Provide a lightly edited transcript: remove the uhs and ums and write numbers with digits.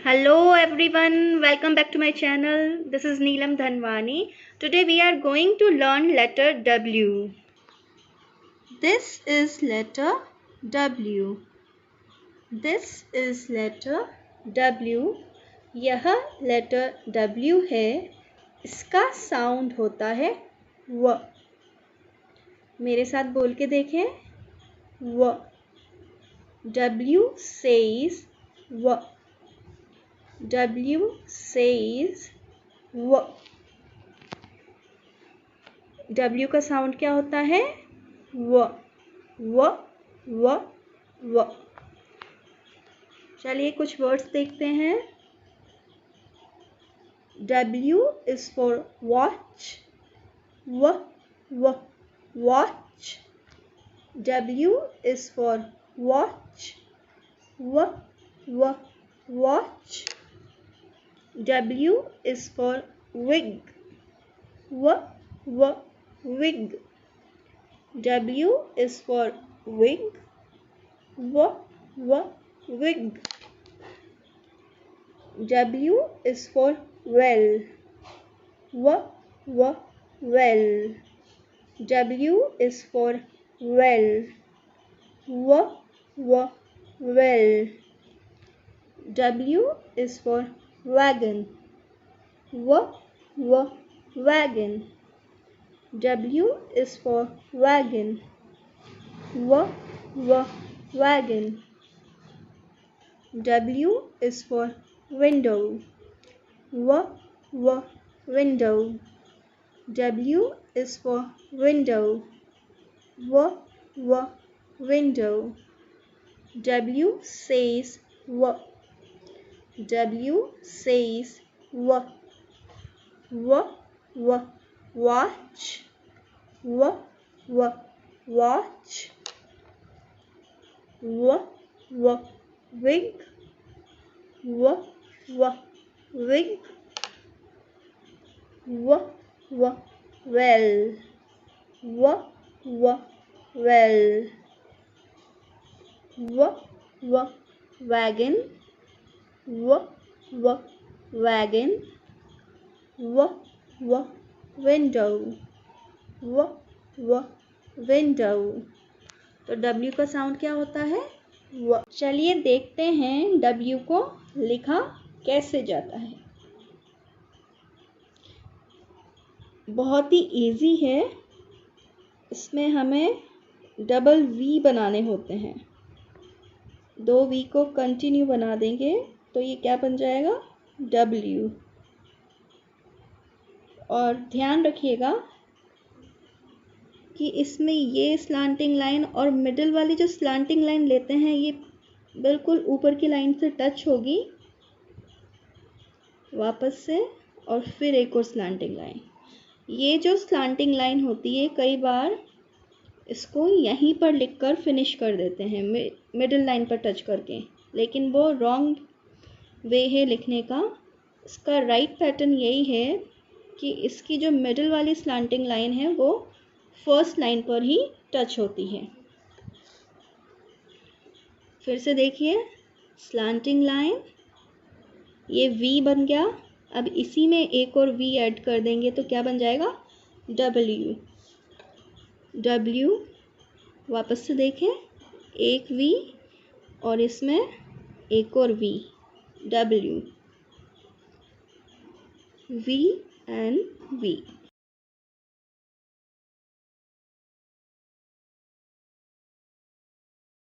Hello everyone, welcome back to my channel. This is Neelam Dhanwani. Today we are going to learn letter W. This is letter W. This is letter W. यह letter W है. इसका sound होता है W. मेरे साथ बोल के देखें. W. W says W. W says W. W का साउंड क्या होता है? W. W. W. W. चलिए कुछ वर्ड्स देखते हैं. W is for watch. W. W. Watch. W is for watch. W. W. Watch. W is for wig. W. W. Wig. W is for wig. W. W. Wig. W is for well. W. W. Well. W is for well. W. W. Well. W is for wagon. W. W. Wagon. W is for wagon. W. W. Wagon. W is for window. W. W. Window. W is for window. W. W. Window. W says W. W says W. W. W. Watch. W. W. Watch. W. W. Wig. W. W. Wig. W. W. Well. W. W. Well. W. W. Wagon. W. W. Wagon. W. W. Window. W. W. Window. तो W का sound क्या होता है? W. चलिए देखते हैं W को लिखा कैसे जाता है. बहुत ही इजी है. इसमें हमें डबल V बनाने होते हैं. 2 V को कंटिन्यू बना देंगे तो ये क्या बन जाएगा? W. और ध्यान रखिएगा कि इसमें ये स्लांटिंग लाइन और मिडिल वाली जो स्लांटिंग लाइन लेते हैं ये बिल्कुल ऊपर की लाइन से टच होगी वापस से, और फिर एक और स्लांटिंग लाइन. ये जो स्लांटिंग लाइन होती है कई बार इसको यहीं पर लिखकर फिनिश कर देते हैं मिडिल लाइन पर टच करके, लेकिन वो रॉन्ग वे है लिखने का. इसका राइट पैटर्न यही है कि इसकी जो मिडिल वाली स्लांटिंग लाइन है वो फर्स्ट लाइन पर ही टच होती है. फिर से देखिए, स्लांटिंग लाइन, ये V बन गया. अब इसी में एक और V ऐड कर देंगे तो क्या बन जाएगा? W. W. वापस से देखें, एक V और इसमें एक और V. W. V and V.